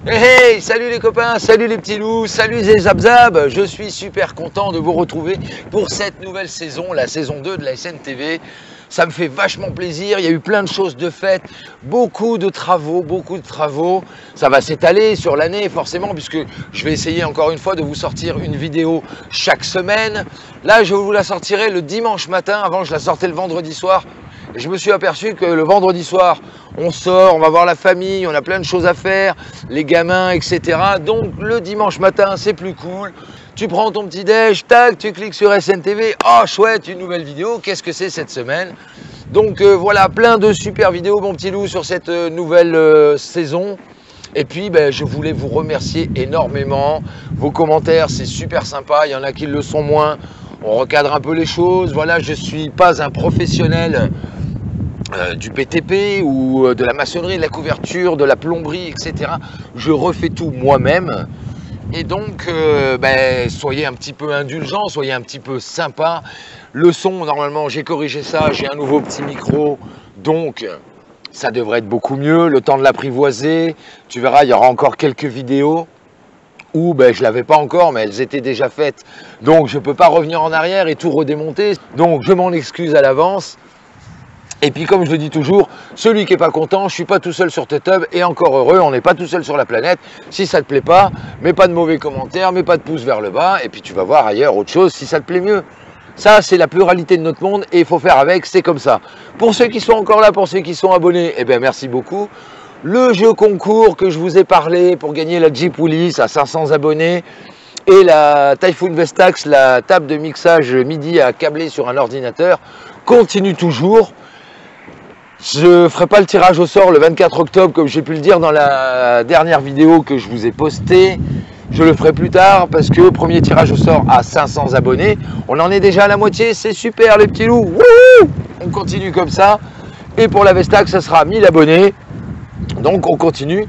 Hey, hey, salut les copains, salut les petits loups, salut les zabzab. Je suis super content de vous retrouver pour cette nouvelle saison, la saison 2 de la SNTV. Ça me fait vachement plaisir, il y a eu plein de choses de faites, beaucoup de travaux. Ça va s'étaler sur l'année forcément puisque je vais essayer encore une fois de vous sortir une vidéo chaque semaine. Là, je vous la sortirai le dimanche matin, avant je la sortais le vendredi soir. Et je me suis aperçu que le vendredi soir, on sort, on va voir la famille, on a plein de choses à faire, les gamins, etc. Donc le dimanche matin, c'est plus cool. Tu prends ton petit déj, tac, tu cliques sur SNTV. Oh chouette, une nouvelle vidéo. Qu'est-ce que c'est cette semaine? Donc voilà, plein de super vidéos, mon petit loup, sur cette nouvelle saison. Et puis, je voulais vous remercier énormément. Vos commentaires, c'est super sympa. Il y en a qui le sont moins. On recadre un peu les choses. Voilà, je ne suis pas un professionnel du PTP ou de la maçonnerie, de la couverture, de la plomberie, etc. Je refais tout moi-même. Et donc, soyez un petit peu indulgents, soyez un petit peu sympa. Le son, normalement, j'ai corrigé ça. J'ai un nouveau petit micro. Donc, ça devrait être beaucoup mieux. Le temps de l'apprivoiser. Tu verras, il y aura encore quelques vidéos où je ne l'avais pas encore, mais elles étaient déjà faites. Donc, je ne peux pas revenir en arrière et tout redémonter. Donc, je m'en excuse à l'avance. Et puis, comme je le dis toujours, celui qui n'est pas content, je ne suis pas tout seul sur TutHub et encore heureux, on n'est pas tout seul sur la planète. Si ça ne te plaît pas, mets pas de mauvais commentaires, mets pas de pouce vers le bas et puis tu vas voir ailleurs autre chose si ça te plaît mieux. Ça, c'est la pluralité de notre monde et il faut faire avec, c'est comme ça. Pour ceux qui sont encore là, pour ceux qui sont abonnés, merci beaucoup. Le jeu concours que je vous ai parlé pour gagner la Jeep Willys à 500 abonnés et la Typhoon Vestax, la table de mixage MIDI à câbler sur un ordinateur, continue toujours. Je ne ferai pas le tirage au sort le 24 octobre comme j'ai pu le dire dans la dernière vidéo que je vous ai postée. Je le ferai plus tard parce que premier tirage au sort à 500 abonnés. On en est déjà à la moitié, c'est super les petits loups. Wouhou, on continue comme ça. Et pour la Vestax, ça sera 1000 abonnés. Donc on continue.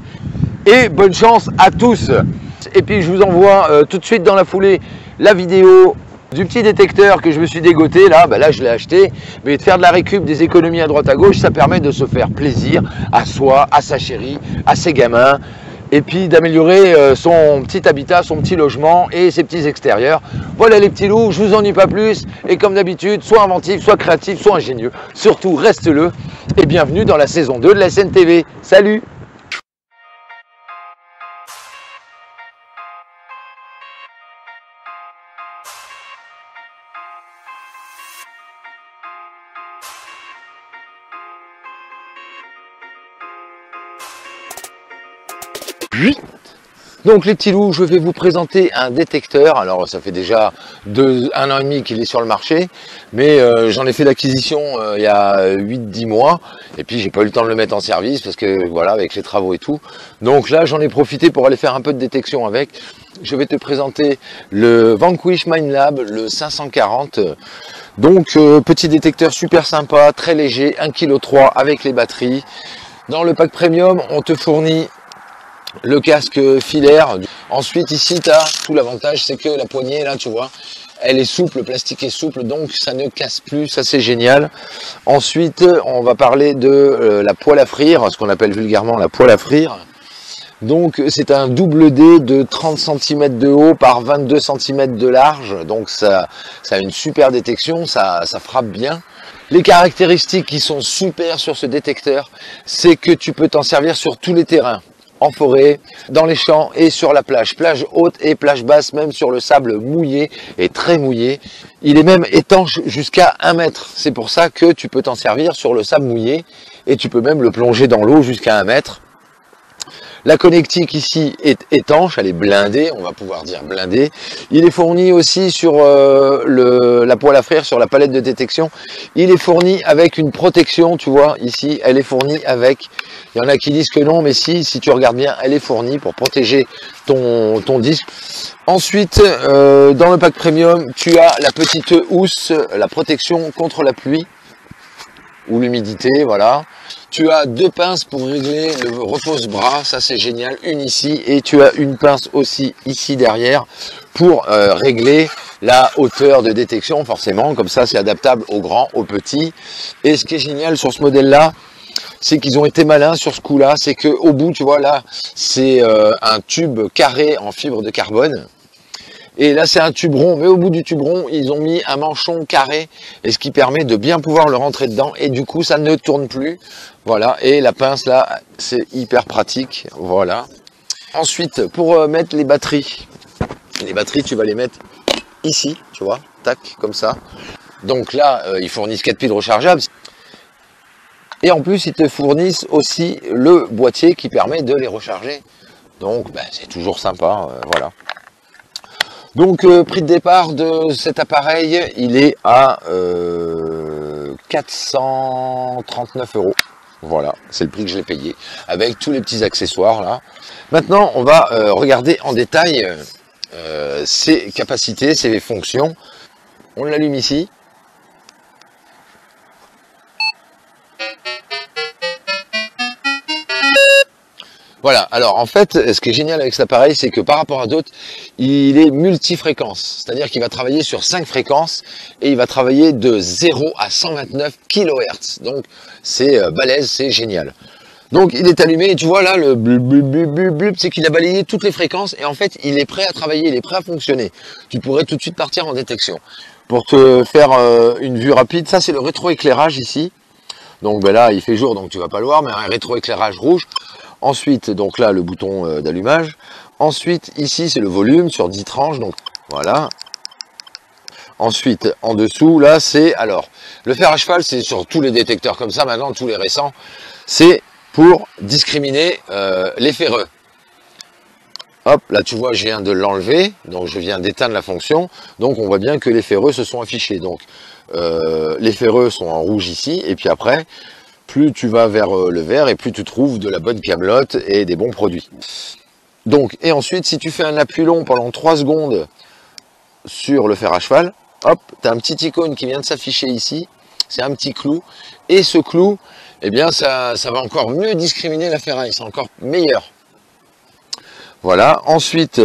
Et bonne chance à tous. Et puis je vous envoie tout de suite dans la foulée la vidéo du petit détecteur que je me suis dégoté, là je l'ai acheté, mais de faire de la récup, des économies à droite à gauche, ça permet de se faire plaisir à soi, à sa chérie, à ses gamins, et puis d'améliorer son petit habitat, son petit logement et ses petits extérieurs. Voilà les petits loups, je vous ennuie pas plus, et comme d'habitude, soit inventif, soit créatif, soit ingénieux, surtout reste-le, et bienvenue dans la saison 2 de la SNTV. Salut! Donc les petits loups, je vais vous présenter un détecteur. Alors ça fait déjà un an et demi qu'il est sur le marché, mais j'en ai fait l'acquisition il y a 8-10 mois, et puis j'ai pas eu le temps de le mettre en service parce que voilà, avec les travaux et tout. Donc là j'en ai profité pour aller faire un peu de détection avec. Je vais te présenter le Vanquish Minelab, le 540. Donc petit détecteur super sympa, très léger, 1,3 kg avec les batteries. Dans le pack premium, on te fournit le casque filaire. Ensuite ici tu as tout l'avantage, c'est que la poignée là tu vois, elle est souple, le plastique est souple, donc ça ne casse plus, ça c'est génial. Ensuite on va parler de la poêle à frire, ce qu'on appelle vulgairement la poêle à frire. Donc c'est un double D de 30 cm de haut par 22 cm de large, donc ça a une super détection, ça frappe bien. Les caractéristiques qui sont super sur ce détecteur, c'est que tu peux t'en servir sur tous les terrains. En forêt, dans les champs et sur la plage haute et plage basse, même sur le sable mouillé et très mouillé. Il est même étanche jusqu'à 1 mètre. C'est pour ça que tu peux t'en servir sur le sable mouillé et tu peux même le plonger dans l'eau jusqu'à 1 mètre. La connectique ici est étanche, elle est blindée, on va pouvoir dire blindée. Il est fourni aussi sur la poêle à frire, sur la palette de détection. Il est fourni avec une protection, tu vois, ici, elle est fournie avec. Il y en a qui disent que non, mais si tu regardes bien, elle est fournie pour protéger ton disque. Ensuite, dans le pack premium, tu as la petite housse, la protection contre la pluie ou l'humidité, voilà. Tu as 2 pinces pour régler le repose-bras, ça c'est génial, une ici, et tu as une pince aussi ici derrière pour régler la hauteur de détection, forcément, comme ça c'est adaptable aux grands, aux petits. Et ce qui est génial sur ce modèle-là, c'est qu'ils ont été malins sur ce coup-là, c'est qu'au bout, tu vois, là, c'est un tube carré en fibre de carbone. Et là, c'est un tube rond, mais au bout du tube rond, ils ont mis un manchon carré, et ce qui permet de bien pouvoir le rentrer dedans, et du coup, ça ne tourne plus. Voilà, et la pince, là, c'est hyper pratique, voilà. Ensuite, pour mettre les batteries, tu vas les mettre ici, tu vois, tac, comme ça. Donc là, ils fournissent 4 piles rechargeables. Et en plus, ils te fournissent aussi le boîtier qui permet de les recharger. Donc, ben, c'est toujours sympa, voilà. Donc, prix de départ de cet appareil, il est à 439 €. Voilà, c'est le prix que je l'ai payé, avec tous les petits accessoires là. Maintenant, on va regarder en détail ses capacités, ses fonctions. On l'allume ici. Voilà, alors en fait, ce qui est génial avec cet appareil, c'est que par rapport à d'autres, il est multifréquence. C'est-à-dire qu'il va travailler sur 5 fréquences et il va travailler de 0 à 129 kHz. Donc c'est balèze, c'est génial. Donc il est allumé et tu vois là, le blub, blub, blub, blub, blub, c'est qu'il a balayé toutes les fréquences et en fait, il est prêt à travailler, il est prêt à fonctionner. Tu pourrais tout de suite partir en détection. Pour te faire une vue rapide, ça c'est le rétroéclairage ici. Donc ben là, il fait jour, donc tu vas pas le voir, mais un rétroéclairage rouge. Ensuite, donc là, le bouton d'allumage. Ensuite, ici, c'est le volume sur 10 tranches. Donc, voilà. Ensuite, en dessous, là, c'est... Alors, le fer à cheval, c'est sur tous les détecteurs comme ça, maintenant, tous les récents. C'est pour discriminer les ferreux. Hop, là, tu vois, je viens de l'enlever. Donc, je viens d'éteindre la fonction. Donc, on voit bien que les ferreux se sont affichés. Donc, les ferreux sont en rouge ici. Et puis après... plus tu vas vers le vert et plus tu trouves de la bonne camelote et des bons produits. Donc, et ensuite, si tu fais un appui long pendant 3 secondes sur le fer à cheval, hop, tu as un petit icône qui vient de s'afficher ici, c'est un petit clou, et ce clou, eh bien, ça va encore mieux discriminer la ferraille, c'est encore meilleur. Voilà, ensuite,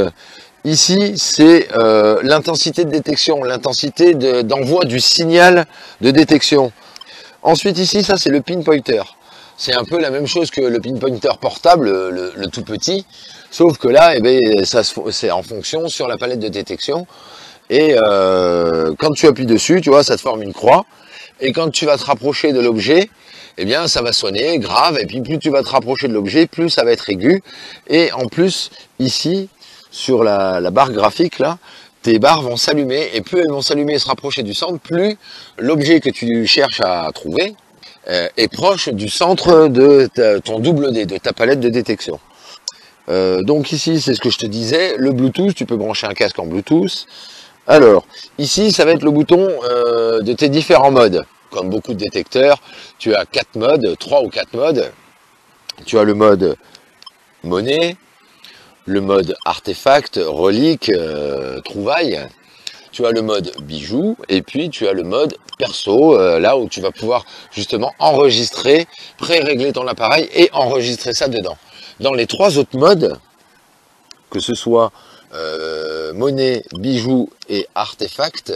ici, c'est l'intensité de détection, l'intensité d'envoi du signal de détection. Ensuite ici, ça c'est le pinpointer. C'est un peu la même chose que le pinpointer portable, le tout petit, sauf que là, eh bien, c'est en fonction sur la palette de détection. Et quand tu appuies dessus, tu vois, ça te forme une croix. Et quand tu vas te rapprocher de l'objet, eh bien, ça va sonner grave. Et puis plus tu vas te rapprocher de l'objet, plus ça va être aigu. Et en plus, ici, sur la barre graphique là, tes barres vont s'allumer, et plus elles vont s'allumer et se rapprocher du centre, plus l'objet que tu cherches à trouver est proche du centre de ton double D, de ta palette de détection. Donc ici, c'est ce que je te disais, le Bluetooth, tu peux brancher un casque en Bluetooth. Alors, ici, ça va être le bouton de tes différents modes. Comme beaucoup de détecteurs, tu as 4 modes, 3 ou 4 modes. Tu as le mode monnaie, le mode artefact, relique, trouvaille. Tu as le mode bijou et puis tu as le mode perso, là où tu vas pouvoir justement enregistrer, pré-régler ton appareil et enregistrer ça dedans. Dans les 3 autres modes, que ce soit monnaie, bijou et artefact,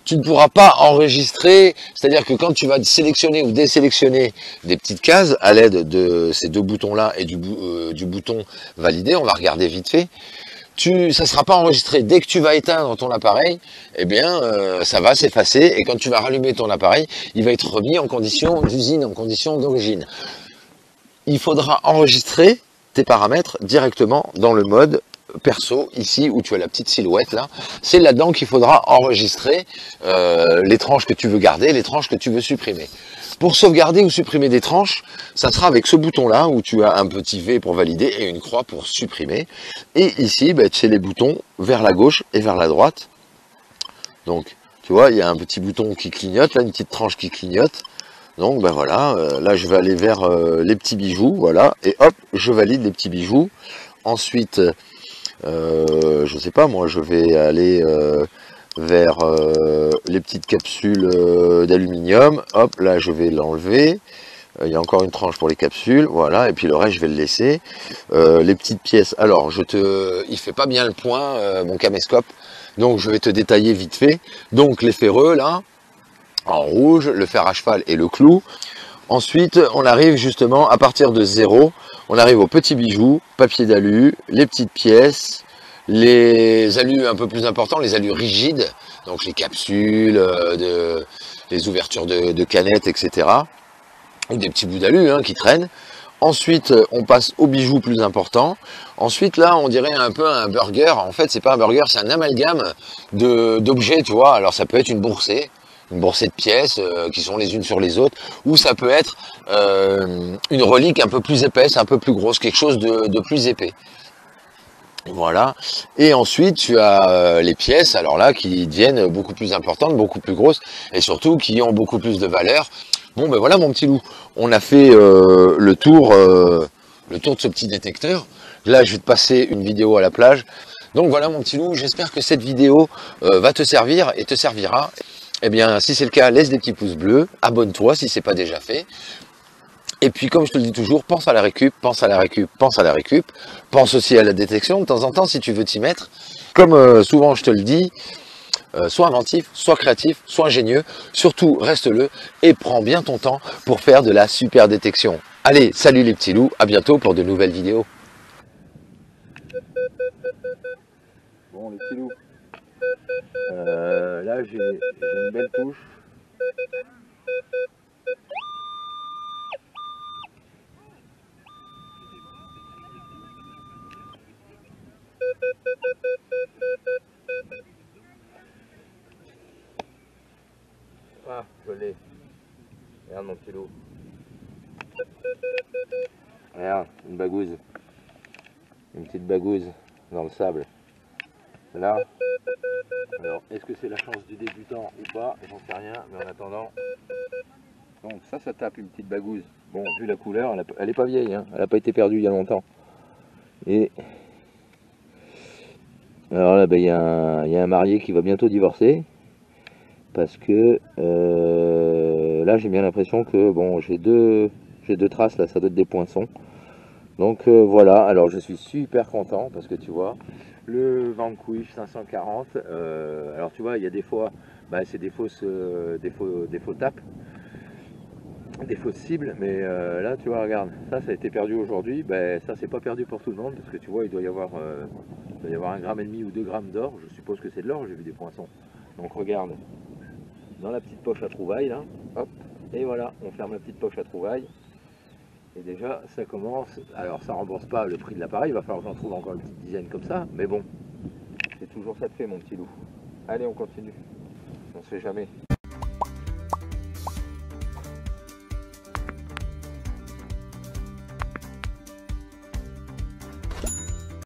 tu ne pourras pas enregistrer, c'est-à-dire que quand tu vas sélectionner ou désélectionner des petites cases à l'aide de ces 2 boutons-là et du bouton valider, on va regarder vite fait, ça ne sera pas enregistré. Dès que tu vas éteindre ton appareil, eh bien, ça va s'effacer et quand tu vas rallumer ton appareil, il va être remis en condition d'usine, en condition d'origine. Il faudra enregistrer tes paramètres directement dans le mode perso, ici où tu as la petite silhouette là, c'est là-dedans qu'il faudra enregistrer les tranches que tu veux garder, les tranches que tu veux supprimer. Pour sauvegarder ou supprimer des tranches, ça sera avec ce bouton là où tu as un petit V pour valider et une croix pour supprimer. Et ici, ben, c'est les boutons vers la gauche et vers la droite. Donc, tu vois, il y a un petit bouton qui clignote, là, une petite tranche qui clignote. Donc, ben voilà, là je vais aller vers les petits bijoux, voilà, et hop, je valide les petits bijoux. Ensuite, je sais pas, moi je vais aller vers les petites capsules d'aluminium. Hop, là je vais l'enlever. Il y a encore une tranche pour les capsules, voilà, et puis le reste je vais le laisser. Les petites pièces, alors il fait pas bien le point, mon caméscope, donc je vais te détailler vite fait. Donc les ferreux là, en rouge, le fer à cheval et le clou. Ensuite, on arrive justement à partir de 0, on arrive aux petits bijoux, papier d'alu, les petites pièces, les alus un peu plus importants, les alus rigides, donc les capsules, les ouvertures de canettes, etc. Ou des petits bouts d'alu hein, qui traînent. Ensuite, on passe aux bijoux plus importants. Ensuite, là, on dirait un peu un burger. En fait, c'est pas un burger, c'est un amalgame d'objets, tu vois. Alors, ça peut être une boursée de pièces qui sont les unes sur les autres, ou ça peut être une relique un peu plus épaisse, un peu plus grosse, quelque chose de plus épais. Voilà. Et ensuite, tu as les pièces, alors là, qui deviennent beaucoup plus importantes, beaucoup plus grosses, et surtout qui ont beaucoup plus de valeur. Bon, ben voilà, mon petit loup. On a fait le tour de ce petit détecteur. Là, je vais te passer une vidéo à la plage. Donc voilà, mon petit loup. J'espère que cette vidéo va te servir et te servira. Eh bien, si c'est le cas, laisse des petits pouces bleus. Abonne-toi si c'est pas déjà fait. Et puis, comme je te le dis toujours, pense à la récup, pense à la récup, pense à la récup. Pense aussi à la détection de temps en temps si tu veux t'y mettre. Comme souvent je te le dis, sois inventif, sois créatif, sois ingénieux. Surtout, reste-le et prends bien ton temps pour faire de la super détection. Allez, salut les petits loups, à bientôt pour de nouvelles vidéos. Bon les petits loups, là j'ai une belle touche. Ah, je l'ai. Regarde mon petit loup. Regarde, une bagouze. Une petite bagouze dans le sable. Là. Alors, est-ce que c'est la chance du débutant ou pas? J'en sais rien, mais en attendant. Donc ça tape une petite bagouze. Bon, vu la couleur, elle est pas vieille, hein. Elle n'a pas été perdue il y a longtemps. Et alors là, ben, y a un marié qui va bientôt divorcer. Parce que là j'ai bien l'impression que bon j'ai deux traces là, ça doit être des poinçons. Donc voilà, alors je suis super content parce que tu vois, le Vanquish 540, alors tu vois, il y a des fois, bah, c'est des fausses tapes, des fausses cibles, mais là tu vois, regarde, ça a été perdu aujourd'hui, ben, ça c'est pas perdu pour tout le monde parce que tu vois, il doit y avoir 1,5 gramme ou 2 grammes d'or, je suppose que c'est de l'or, j'ai vu des poinçons. Donc regarde, dans la petite poche à trouvailles là, hop, et voilà, on ferme la petite poche à trouvailles. Et déjà, ça commence, alors ça rembourse pas le prix de l'appareil, il va falloir que j'en trouve encore une petite dizaine comme ça, mais bon, c'est toujours ça de fait mon petit loup. Allez, on continue, on ne sait jamais.